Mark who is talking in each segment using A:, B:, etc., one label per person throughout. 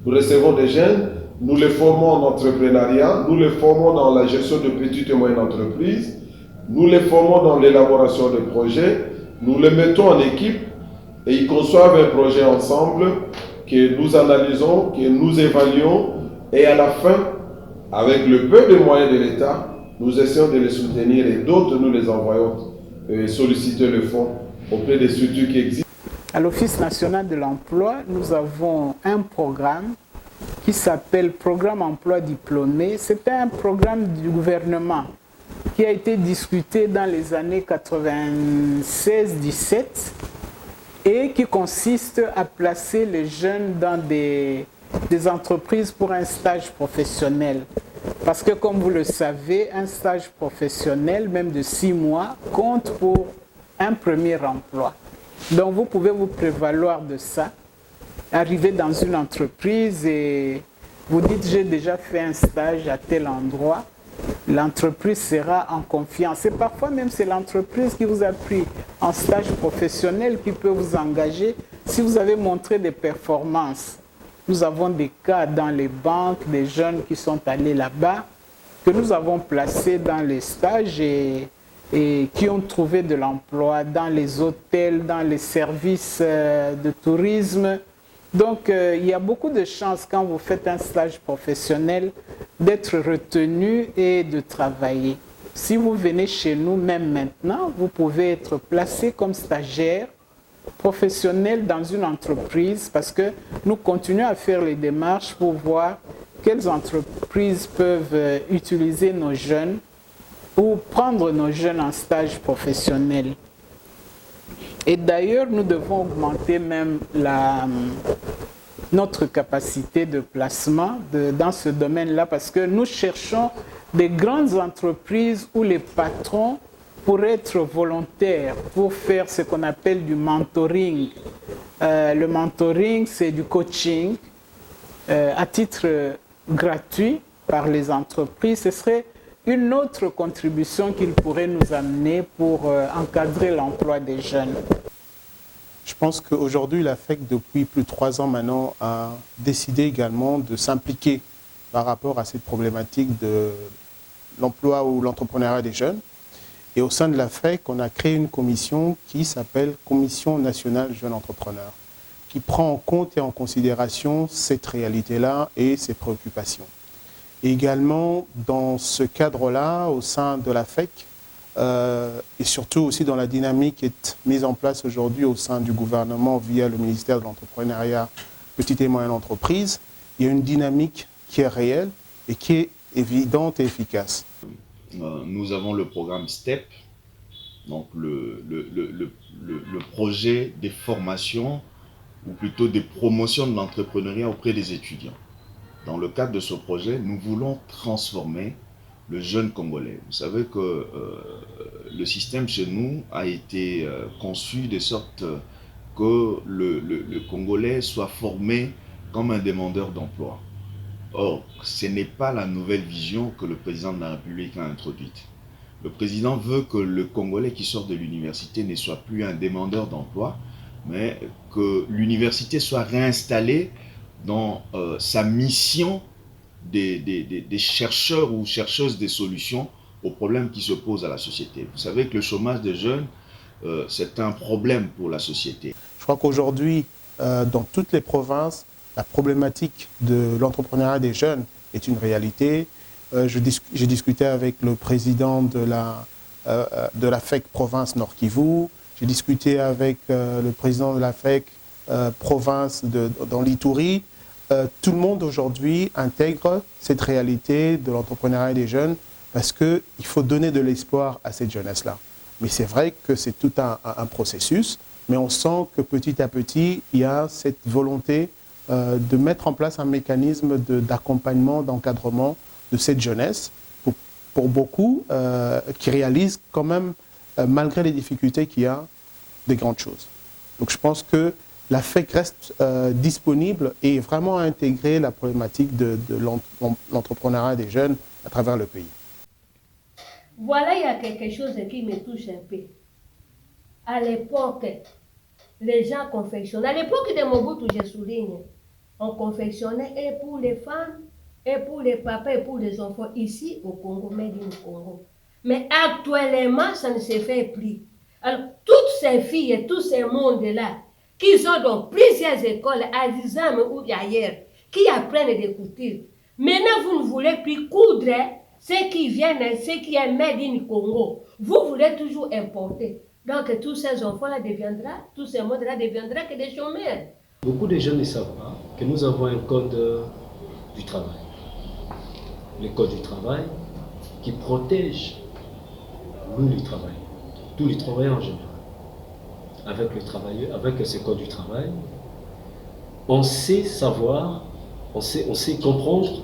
A: Nous recevons des jeunes, nous les formons en entrepreneuriat, nous les formons dans la gestion de petites et moyennes entreprises, nous les formons dans l'élaboration de projets, nous les mettons en équipe et ils conçoivent un projet ensemble que nous analysons, que nous évaluons et à la fin, avec le peu de moyens de l'État, nous essayons de les soutenir et d'autres nous les envoyons solliciter le fonds auprès des structures qui existent.
B: À l'Office national de l'emploi, nous avons un programme qui s'appelle Programme emploi diplômé. C'est un programme du gouvernement qui a été discuté dans les années 96-17 et qui consiste à placer les jeunes dans des entreprises pour un stage professionnel. Parce que comme vous le savez, un stage professionnel, même de 6 mois, compte pour un premier emploi. Donc vous pouvez vous prévaloir de ça, arriver dans une entreprise et vous dites j'ai déjà fait un stage à tel endroit, l'entreprise sera en confiance. Et parfois même c'est l'entreprise qui vous a pris en stage professionnel qui peut vous engager si vous avez montré des performances. Nous avons des cas dans les banques, des jeunes qui sont allés là-bas, que nous avons placés dans les stages et qui ont trouvé de l'emploi dans les hôtels, dans les services de tourisme. Donc, il y a beaucoup de chances quand vous faites un stage professionnel d'être retenu et de travailler. Si vous venez chez nous, même maintenant, vous pouvez être placé comme stagiaire professionnel dans une entreprise parce que nous continuons à faire les démarches pour voir quelles entreprises peuvent utiliser nos jeunes ou prendre nos jeunes en stage professionnel. Et d'ailleurs, nous devons augmenter même notre capacité de placement dans ce domaine-là parce que nous cherchons des grandes entreprises où les patrons pourraient être volontaires pour faire ce qu'on appelle du mentoring. Le mentoring, c'est du coaching à titre gratuit par les entreprises. Ce serait une autre contribution qu'ils pourraient nous amener pour encadrer l'emploi des jeunes.
C: Je pense qu'aujourd'hui, l'AFEC, depuis plus de 3 ans maintenant, a décidé également de s'impliquer par rapport à cette problématique de l'emploi ou l'entrepreneuriat des jeunes. Et au sein de l'AFEC, on a créé une commission qui s'appelle Commission nationale jeunes entrepreneurs, qui prend en compte et en considération cette réalité-là et ces préoccupations. Et également, dans ce cadre-là, au sein de l'AFEC, et surtout aussi dans la dynamique qui est mise en place aujourd'hui au sein du gouvernement via le ministère de l'entrepreneuriat, petites et moyennes entreprises, il y a une dynamique qui est réelle et qui est évidente et efficace.
D: Nous avons le programme STEP, donc le projet des formations ou plutôt des promotions de l'entrepreneuriat auprès des étudiants. Dans le cadre de ce projet, nous voulons transformer le jeune Congolais. Vous savez que le système chez nous a été conçu de sorte que le Congolais soit formé comme un demandeur d'emploi. Or, ce n'est pas la nouvelle vision que le président de la République a introduite. Le président veut que le Congolais qui sort de l'université ne soit plus un demandeur d'emploi, mais que l'université soit réinstallée dans sa mission des chercheurs ou chercheuses des solutions aux problèmes qui se posent à la société. Vous savez que le chômage des jeunes, c'est un problème pour la société.
C: Je crois qu'aujourd'hui, dans toutes les provinces, la problématique de l'entrepreneuriat des jeunes est une réalité. J'ai discuté avec le président de la FEC province Nord Kivu, j'ai discuté avec le président de la FEC province dans l'Ituri. Tout le monde aujourd'hui intègre cette réalité de l'entrepreneuriat des jeunes parce qu'il faut donner de l'espoir à cette jeunesse-là. Mais c'est vrai que c'est tout un processus, mais on sent que petit à petit, il y a cette volonté de mettre en place un mécanisme d'accompagnement, d'encadrement de cette jeunesse, pour beaucoup qui réalisent quand même, malgré les difficultés qu'il y a, des grandes choses. Donc je pense que la FEC reste disponible et vraiment à intégrer la problématique de l'entrepreneuriat des jeunes à travers le pays.
E: Voilà, il y a quelque chose qui me touche un peu. À l'époque, les gens confectionnent. À l'époque de Mobutu, je souligne, on confectionnait et pour les femmes, et pour les papas, et pour les enfants ici au Congo, made in Congo. Mais actuellement, ça ne se fait plus. Alors, toutes ces filles et tous ces mondes-là, qui sont dans plusieurs écoles, à Zizam ou ailleurs, qui apprennent des coutures, maintenant vous ne voulez plus coudre ce qui vient, ce qui est made in Congo. Vous voulez toujours importer. Donc, tous ces enfants-là deviendront, tous ces mondes-là deviendront que des chômeurs.
F: Beaucoup de gens ne savent pas que nous avons un code du travail. Le code du travail qui protège nous les travailleurs, tous les travailleurs en général. Avec le travailleur, avec ce code du travail, on sait savoir, on sait comprendre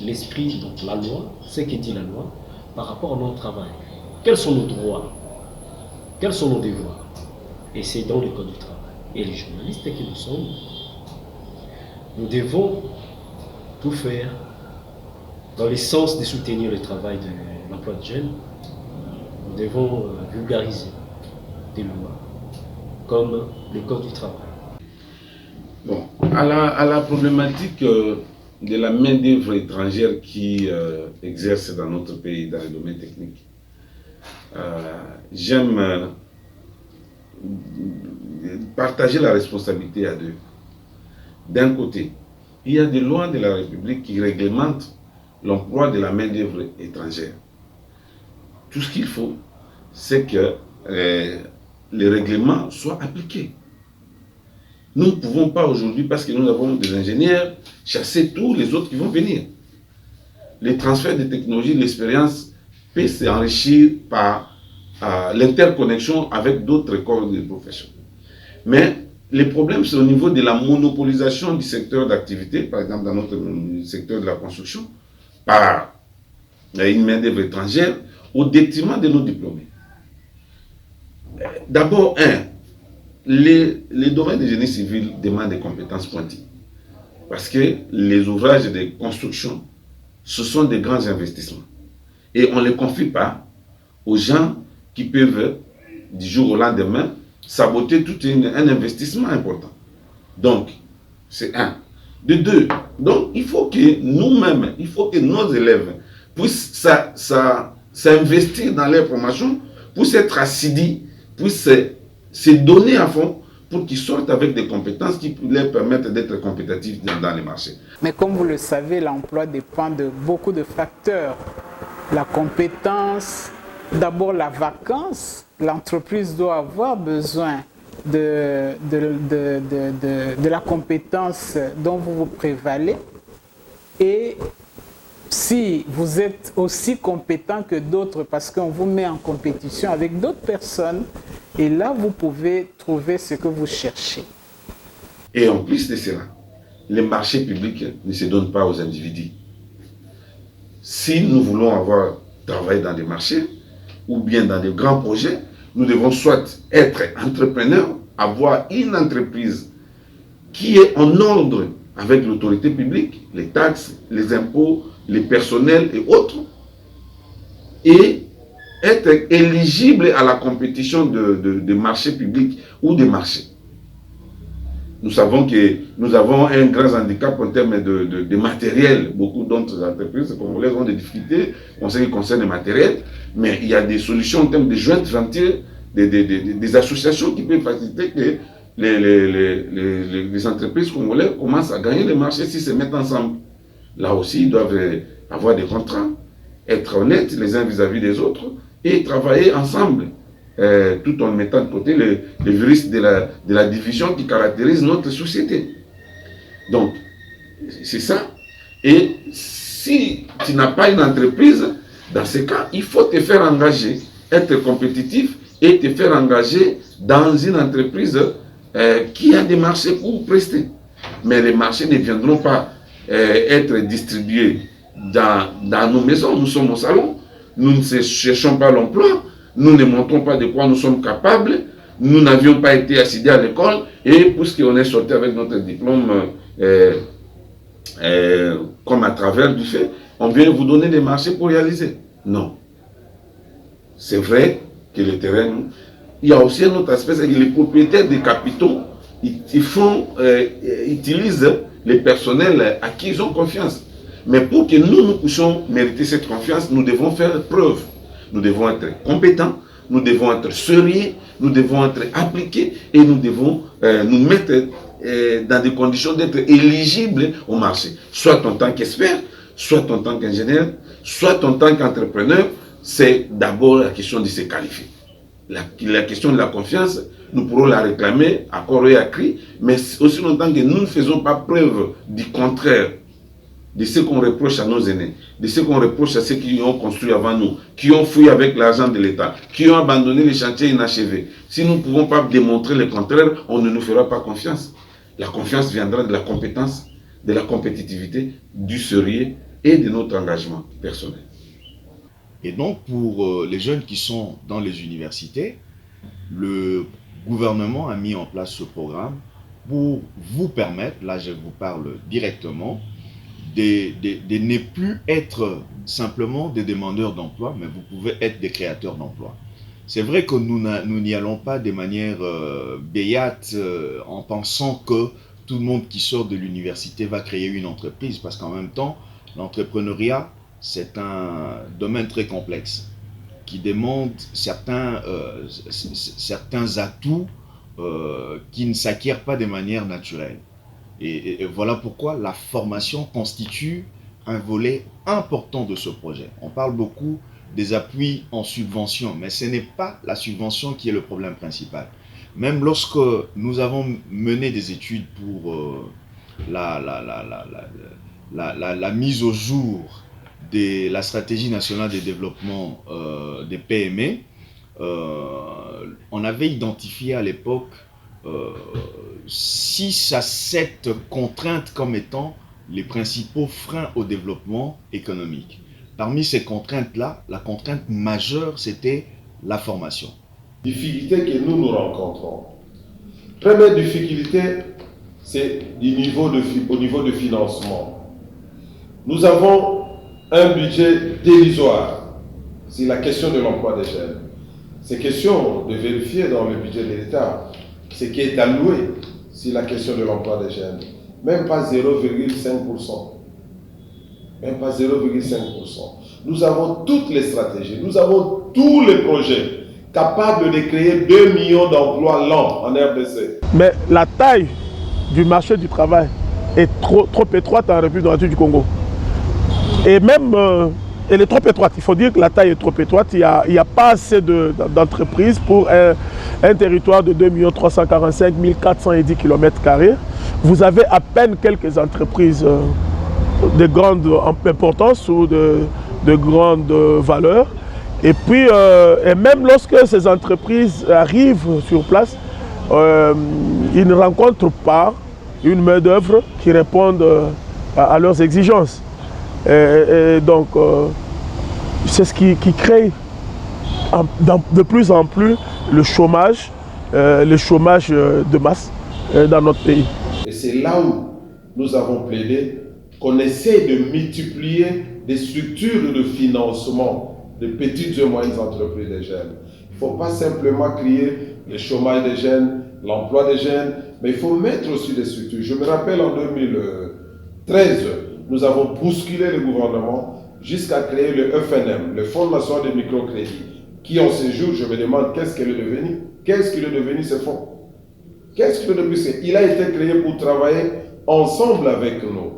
F: l'esprit, donc la loi, ce que dit la loi, par rapport à notre travail. Quels sont nos droits? Quels sont nos devoirs? Et c'est dans le code du travail. Et les journalistes que nous sommes, nous devons tout faire dans le sens de soutenir le travail de l'emploi de jeunes. Nous devons vulgariser des lois comme le code du travail.
G: Bon, à la problématique de la main-d'œuvre étrangère qui exerce dans notre pays dans le domaine technique, j'aime partager la responsabilité à deux. D'un côté, il y a des lois de la République qui réglementent l'emploi de la main-d'œuvre étrangère. Tout ce qu'il faut, c'est que les règlements soient appliqués. Nous ne pouvons pas aujourd'hui, parce que nous avons des ingénieurs, chasser tous les autres qui vont venir. Les transferts de technologies, l'expérience peut s'enrichir par l'interconnexion avec d'autres corps de profession. Mais les problèmes, c'est au niveau de la monopolisation du secteur d'activité, par exemple dans notre secteur de la construction, par une main-d'œuvre étrangère, au détriment de nos diplômés. D'abord, les domaines de génie civil demandent des compétences pointues. Parce que les ouvrages de construction, ce sont des grands investissements. Et on ne les confie pas aux gens qui peuvent, du jour au lendemain, saboter tout un investissement important. Donc, c'est un. De deux, donc il faut que nous-mêmes, il faut que nos élèves puissent s'investir dans leur formation, puissent être assidus, puissent se donner à fond pour qu'ils sortent avec des compétences qui leur permettent d'être compétitifs dans les marchés.
B: Mais comme vous le savez, l'emploi dépend de beaucoup de facteurs. La compétence, d'abord la vacance. L'entreprise doit avoir besoin de la compétence dont vous vous prévalez. Et si vous êtes aussi compétent que d'autres, parce qu'on vous met en compétition avec d'autres personnes, et là, vous pouvez trouver ce que vous cherchez.
G: Et en plus de cela, les marchés publics ne se donnent pas aux individus. Si nous voulons travailler dans des marchés, ou bien dans des grands projets, nous devons soit être entrepreneurs, avoir une entreprise qui est en ordre avec l'autorité publique, les taxes, les impôts, les personnels et autres, et être éligible à la compétition de marchés publics ou des marchés. Nous savons que nous avons un grand handicap en termes de matériel. Beaucoup d'autres entreprises congolaises ont des difficultés en ce qui concerne le matériel, mais il y a des solutions en termes de joint venture, des associations qui peuvent faciliter que les entreprises congolaises commencent à gagner les marchés s'ils se mettent ensemble. Là aussi, ils doivent avoir des contrats, être honnêtes les uns vis-à-vis des autres et travailler ensemble, tout en mettant de côté les virus de la division qui caractérise notre société. Donc, c'est ça. Et si tu n'as pas une entreprise, dans ce cas, il faut te faire engager, être compétitif et te faire engager dans une entreprise qui a des marchés pour prester. Mais les marchés ne viendront pas être distribués dans nos maisons. Nous sommes au salon, nous ne cherchons pas l'emploi, nous ne montrons pas de quoi nous sommes capables, nous n'avions pas été assidus à l'école, et puisqu'on est sorti avec notre diplôme comme à travers du fait, on vient vous donner des marchés pour réaliser. Non. C'est vrai que le terrain, il y a aussi un autre aspect, c'est que les propriétaires des capitaux, ils utilisent les personnels à qui ils ont confiance. Mais pour que nous puissions mériter cette confiance, nous devons faire preuve. Nous devons être compétents, nous devons être sérieux, nous devons être appliqués et nous devons nous mettre dans des conditions d'être éligibles au marché. Soit en tant qu'expert, soit en tant qu'ingénieur, soit en tant qu'entrepreneur. C'est d'abord la question de se qualifier. La question de la confiance, nous pourrons la réclamer à corps et à cri, mais aussi longtemps que nous ne faisons pas preuve du contraire de ce qu'on reproche à nos aînés, de ce qu'on reproche à ceux qui ont construit avant nous, qui ont fui avec l'argent de l'État, qui ont abandonné les chantiers inachevés. Si nous ne pouvons pas démontrer le contraire, on ne nous fera pas confiance. La confiance viendra de la compétence, de la compétitivité, du sérieux et de notre engagement personnel.
D: Et donc, pour les jeunes qui sont dans les universités, le gouvernement a mis en place ce programme pour vous permettre, là je vous parle directement, de ne plus être simplement des demandeurs d'emploi, mais vous pouvez être des créateurs d'emploi. C'est vrai que nous n'y allons pas de manière béate en pensant que tout le monde qui sort de l'université va créer une entreprise, parce qu'en même temps, l'entrepreneuriat, c'est un domaine très complexe qui demande certains atouts qui ne s'acquièrent pas de manière naturelle. Et voilà pourquoi la formation constitue un volet important de ce projet. On parle beaucoup des appuis en subvention, mais ce n'est pas la subvention qui est le problème principal. Même lorsque nous avons mené des études pour la mise au jour de la stratégie nationale de développement des PME, on avait identifié à l'époque 6 à 7 contraintes comme étant les principaux freins au développement économique. Parmi ces contraintes-là, la contrainte majeure, c'était la formation.
A: Difficultés que nous rencontrons. Première difficulté, c'est au niveau de financement. Nous avons un budget dérisoire. C'est la question de l'emploi des jeunes. C'est question de vérifier dans le budget de l'État ce qui est alloué sur la question de l'emploi des jeunes. Même pas 0,5%. Même pas 0,5%. Nous avons toutes les stratégies, nous avons tous les projets capables de créer 2 millions d'emplois l'an en RDC.
H: Mais la taille du marché du travail est trop étroite en République démocratique du Congo. Et même, elle est trop étroite. Il faut dire que la taille est trop étroite. Il n'y a pas assez d'entreprises pour un territoire de 2 345 410 km². Vous avez à peine quelques entreprises de grande importance ou de grande valeur. Et puis, et même lorsque ces entreprises arrivent sur place, ils ne rencontrent pas une main-d'œuvre qui réponde à leurs exigences. Et donc, c'est ce qui crée de plus en plus le chômage de masse dans notre pays.
A: Et c'est là où nous avons plaidé qu'on essaie de multiplier des structures de financement de petites et moyennes entreprises des jeunes. Il ne faut pas simplement crier le chômage des jeunes, l'emploi des jeunes, mais il faut mettre aussi des structures. Je me rappelle en 2013, nous avons bousculé le gouvernement jusqu'à créer le FNM, le Fonds national de microcrédit, qui en ce jour, je me demande qu'est-ce qu'il est devenu. Qu'est-ce qu'il est devenu ce fonds? Qu'est-ce qu'il est devenu? Il a été créé pour travailler ensemble avec nous.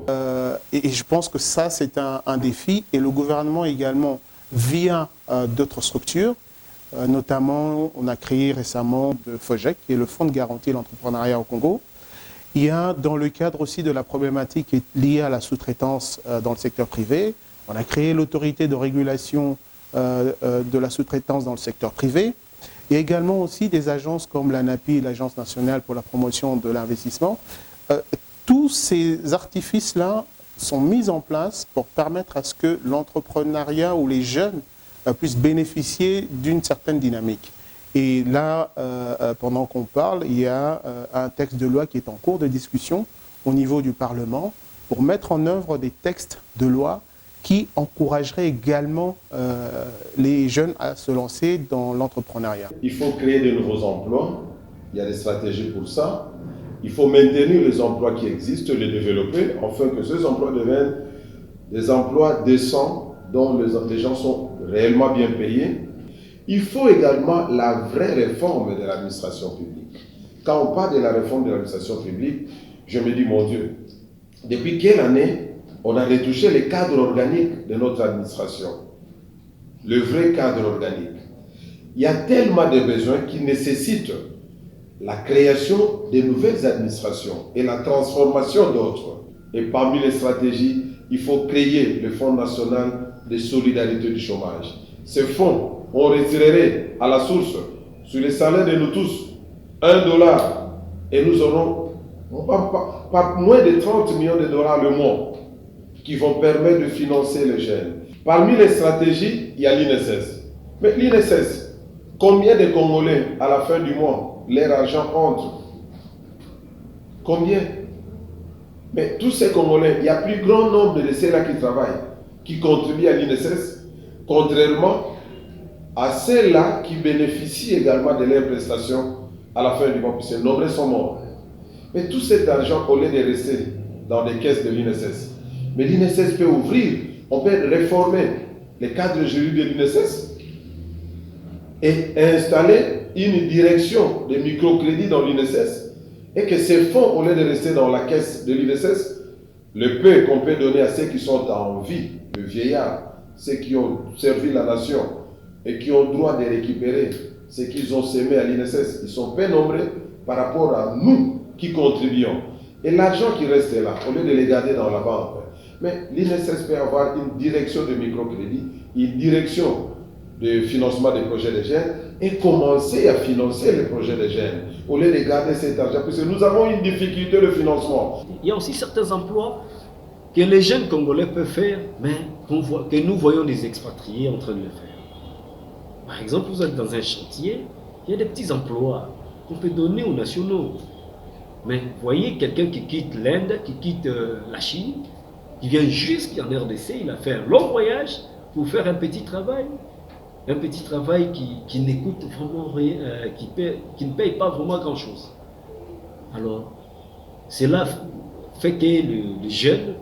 C: Et je pense que ça, c'est un défi. Et le gouvernement également, via d'autres structures, notamment, on a créé récemment le FOGEC, qui est le Fonds de garantie de l'entrepreneuriat au Congo. Il y a, dans le cadre aussi de la problématique liée à la sous-traitance dans le secteur privé, on a créé l'autorité de régulation de la sous-traitance dans le secteur privé. Il y a également aussi des agences comme l'ANAPI, l'Agence nationale pour la promotion de l'investissement. Tous ces artifices-là sont mis en place pour permettre à ce que l'entrepreneuriat ou les jeunes puissent bénéficier d'une certaine dynamique. Et là, pendant qu'on parle, il y a un texte de loi qui est en cours de discussion au niveau du Parlement pour mettre en œuvre des textes de loi qui encourageraient également les jeunes à se lancer dans l'entrepreneuriat.
A: Il faut créer de nouveaux emplois, il y a des stratégies pour ça, Il faut maintenir les emplois qui existent, les développer, afin que ces emplois deviennent des emplois décents dont les gens sont réellement bien payés. Il faut également la vraie réforme de l'administration publique. Quand on parle de la réforme de l'administration publique, je me dis, mon Dieu, depuis quelle année on a retouché les cadres organiques de notre administration? Le vrai cadre organique. Il y a tellement de besoins qui nécessitent la création de nouvelles administrations et la transformation d'autres. Et parmi les stratégies, il faut créer le Fonds national de solidarité du chômage. Ce fonds, on retirerait à la source, sur les salaires de nous tous, $1 et nous aurons pas moins de 30 millions de dollars le mois qui vont permettre de financer les jeunes. Parmi les stratégies, il y a l'INSS. Mais l'INSS, combien de Congolais à la fin du mois, leur argent entre? Combien? Mais tous ces Congolais, il y a plus grand nombre de ceux-là qui travaillent, qui contribuent à l'INSS, contrairement à ceux-là qui bénéficient également de leurs prestations à la fin du mois, puisque nombreux sont morts. Mais tout cet argent, au lieu de rester dans les caisses de l'INSS, mais l'INSS peut ouvrir, on peut réformer les cadres juridiques de l'INSS et installer une direction de microcrédit dans l'INSS, et que ces fonds, au lieu de rester dans la caisse de l'INSS, le peu qu'on peut donner à ceux qui sont en vie, le vieillard, ceux qui ont servi la nation et qui ont droit de récupérer ce qu'ils ont semé à l'INSS, ils sont peu nombreux par rapport à nous qui contribuons. Et l'argent qui reste là, au lieu de les garder dans la banque, mais l'INSS peut avoir une direction de microcrédit, une direction de financement des projets de jeunes et commencer à financer les projets de jeunes au lieu de garder cet argent, parce que nous avons une difficulté de financement.
F: Il y a aussi certains emplois que les jeunes Congolais peuvent faire, mais que nous voyons les expatriés en train de le faire. Par exemple, vous êtes dans un chantier, il y a des petits emplois qu'on peut donner aux nationaux. Mais vous voyez quelqu'un qui quitte l'Inde, qui quitte la Chine, qui vient jusqu'en RDC, il a fait un long voyage pour faire un petit travail. Un petit travail qui n'écoute vraiment rien, qui ne paye pas vraiment grand-chose. Alors, cela fait que les jeunes,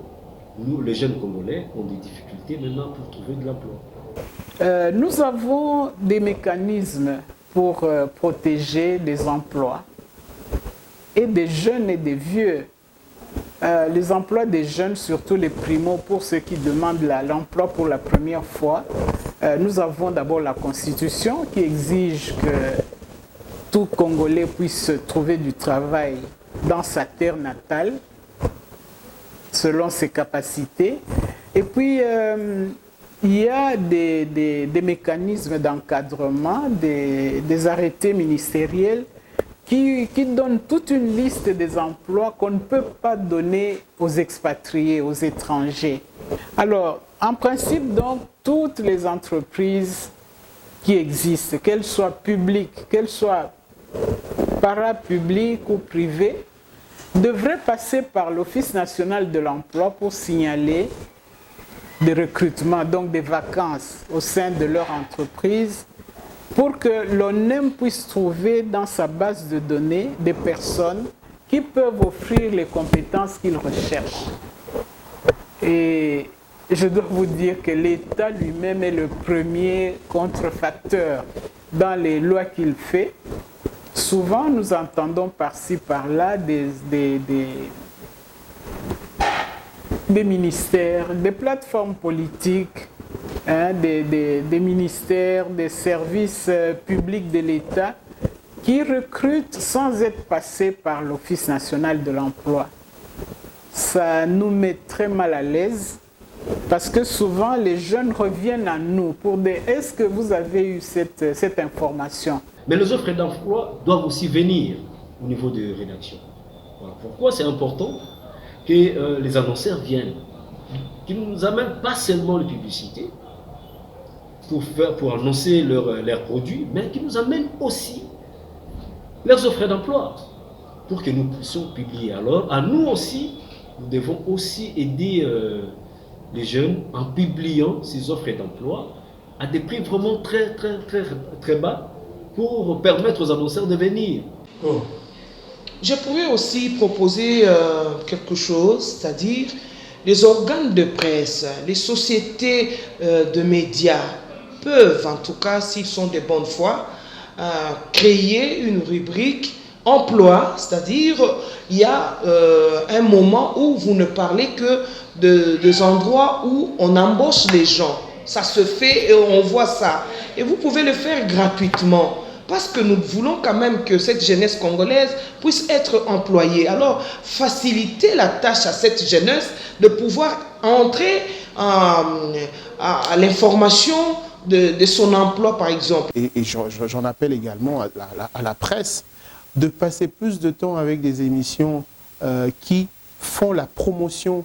F: nous, les jeunes Congolais, ont des difficultés maintenant pour trouver de l'emploi.
B: Nous avons des mécanismes pour protéger les emplois, et des jeunes et des vieux. Les emplois des jeunes, surtout les primos, pour ceux qui demandent l'emploi pour la première fois, nous avons d'abord la Constitution qui exige que tout Congolais puisse trouver du travail dans sa terre natale, selon ses capacités. Et puis, il y a des mécanismes d'encadrement, des arrêtés ministériels qui donnent toute une liste des emplois qu'on ne peut pas donner aux expatriés, aux étrangers. Alors, en principe, donc, toutes les entreprises qui existent, qu'elles soient publiques, qu'elles soient parapubliques ou privées, devraient passer par l'Office national de l'emploi pour signaler des recrutements, donc des vacances au sein de leur entreprise, pour que l'ONEM puisse trouver dans sa base de données des personnes qui peuvent offrir les compétences qu'ils recherchent. Et je dois vous dire que l'État lui-même est le premier contrefacteur dans les lois qu'il fait. Souvent, nous entendons par-ci, par-là des ministères, des plateformes politiques, des ministères, des services publics de l'État qui recrutent sans être passés par l'Office national de l'emploi. Ça nous met très mal à l'aise parce que souvent les jeunes reviennent à nous pour dire « Est-ce que vous avez eu cette information ?»
F: Mais les offres d'emploi doivent aussi venir au niveau de rédaction. Voilà pourquoi c'est important que les annonceurs viennent, qu'ils ne nous amènent pas seulement les publicités pour annoncer leurs produits, mais qu'ils nous amènent aussi leurs offres d'emploi pour que nous puissions publier. Alors, à nous aussi, nous devons aussi aider les jeunes en publiant ces offres d'emploi à des prix vraiment très bas pour permettre aux annonceurs de venir.
I: Bon, je pourrais aussi proposer quelque chose, c'est-à-dire les organes de presse, les sociétés de médias peuvent, en tout cas s'ils sont de bonne foi, créer une rubrique emploi, c'est-à-dire il y a un moment où vous ne parlez que des endroits où on embauche les gens. Ça se fait et on voit ça. Et vous pouvez le faire gratuitement. Parce que nous voulons quand même que cette jeunesse congolaise puisse être employée. Alors, faciliter la tâche à cette jeunesse de pouvoir entrer à l'information de son emploi, par exemple.
C: Et j'en appelle également à la presse de passer plus de temps avec des émissions qui font la promotion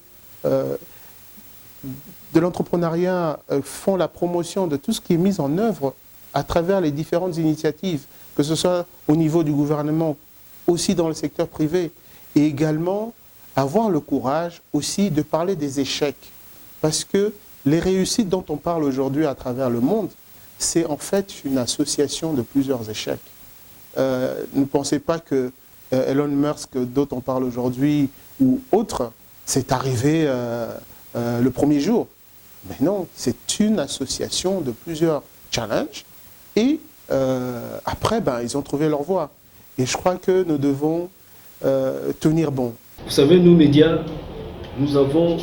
C: de l'entrepreneuriat, font la promotion de tout ce qui est mis en œuvre à travers les différentes initiatives, que ce soit au niveau du gouvernement, aussi dans le secteur privé, et également avoir le courage aussi de parler des échecs. Parce que les réussites dont on parle aujourd'hui à travers le monde, c'est en fait une association de plusieurs échecs. Ne pensez pas que Elon Musk, dont on parle aujourd'hui, ou autre, c'est arrivé le premier jour. Mais non, c'est une association de plusieurs challenges. Et après, ils ont trouvé leur voie. Et je crois que nous devons tenir bon.
F: Vous savez, nous, médias, nous avons,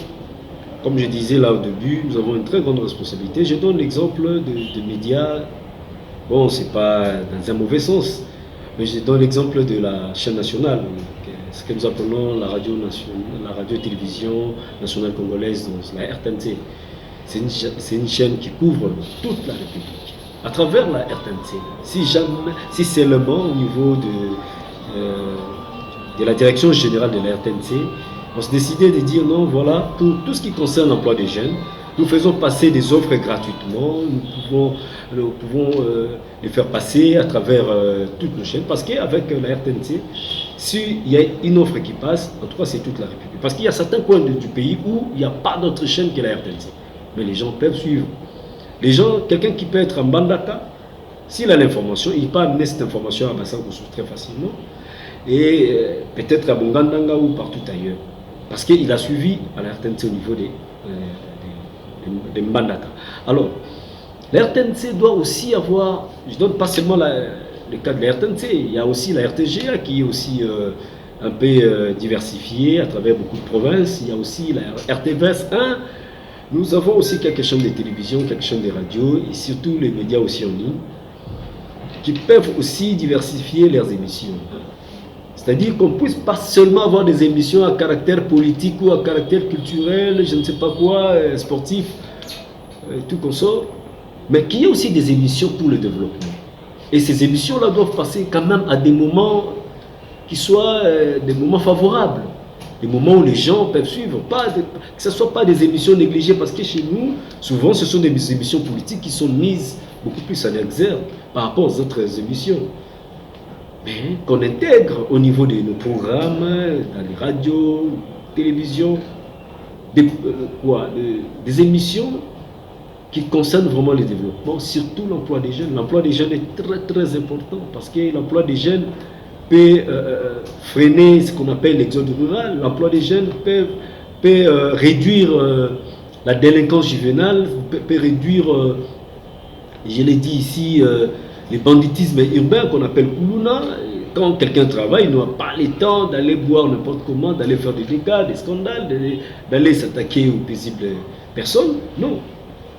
F: comme je disais là au début, nous avons une très grande responsabilité. Je donne l'exemple de médias, bon, c'est pas dans un mauvais sens, mais je donne l'exemple de la chaîne nationale, ce que nous appelons la radio-télévision nationale congolaise, donc la RTNC. C'est une chaîne qui couvre toute la République. À travers la RTNC, si seulement au niveau de la direction générale de la RTNC, on s'est décidé de dire non, voilà, pour tout ce qui concerne l'emploi des jeunes, nous faisons passer des offres gratuitement, nous pouvons les faire passer à travers toutes nos chaînes, parce qu'avec la RTNC, s'il y a une offre qui passe, en tout cas c'est toute la République. Parce qu'il y a certains coins du pays où il n'y a pas d'autre chaîne que la RTNC. Mais les gens peuvent suivre. Les gens, quelqu'un qui peut être en Bandaka, s'il a l'information, il peut amener cette information à Bassangossou très facilement, et peut-être à Bongandanga ou partout ailleurs. Parce qu'il a suivi à la RTNC au niveau des Mbandaka. Alors, la RTNC doit aussi avoir, je donne pas seulement le cas de la RTNC, il y a aussi la RTGA qui est aussi un peu diversifiée à travers beaucoup de provinces, il y a aussi la RTVS 1, nous avons aussi quelques chaînes de télévision, quelques chaînes de radio et surtout les médias aussi en ligne qui peuvent aussi diversifier leurs émissions. C'est-à-dire qu'on ne puisse pas seulement avoir des émissions à caractère politique ou à caractère culturel, je ne sais pas quoi, sportif, tout comme ça, mais qu'il y ait aussi des émissions pour le développement. Et ces émissions-là doivent passer quand même à des moments qui soient des moments favorables, des moments où les gens peuvent suivre, que ce ne soit pas des émissions négligées, parce que chez nous, souvent, ce sont des émissions politiques qui sont mises beaucoup plus en exergue par rapport aux autres émissions. Mais qu'on intègre au niveau de nos programmes, dans les radios, télévisions, des émissions qui concernent vraiment le développement, surtout l'emploi des jeunes. L'emploi des jeunes est très très important parce que l'emploi des jeunes peut freiner ce qu'on appelle l'exode rural. L'emploi des jeunes peut réduire la délinquance juvénale, peut réduire, je l'ai dit ici, les banditismes urbains qu'on appelle Koulouna. Quand quelqu'un travaille, il n'a pas le temps d'aller boire n'importe comment, d'aller faire des dégâts, des scandales, d'aller s'attaquer aux paisibles personnes. Non.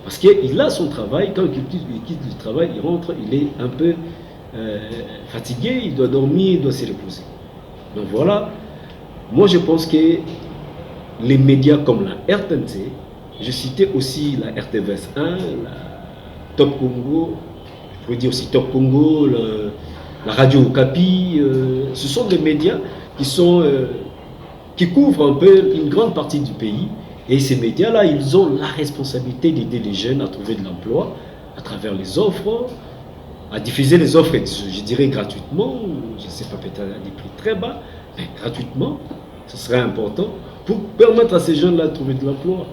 F: Parce qu'il a son travail, quand il quitte le travail, il rentre, il est un peu fatigué, il doit dormir, il doit se reposer. Donc voilà, moi je pense que les médias comme la RTNC, je citais aussi la RTVS 1, la Top Congo, je pourrais dire aussi Top Congo, la Radio Okapi, ce sont des médias qui couvrent un peu une grande partie du pays. Et ces médias-là, ils ont la responsabilité d'aider les jeunes à trouver de l'emploi à travers les offres, à diffuser les offres, je dirais gratuitement, je ne sais pas, peut-être à des prix très bas, mais gratuitement, ce serait important pour permettre à ces jeunes-là de trouver de l'emploi.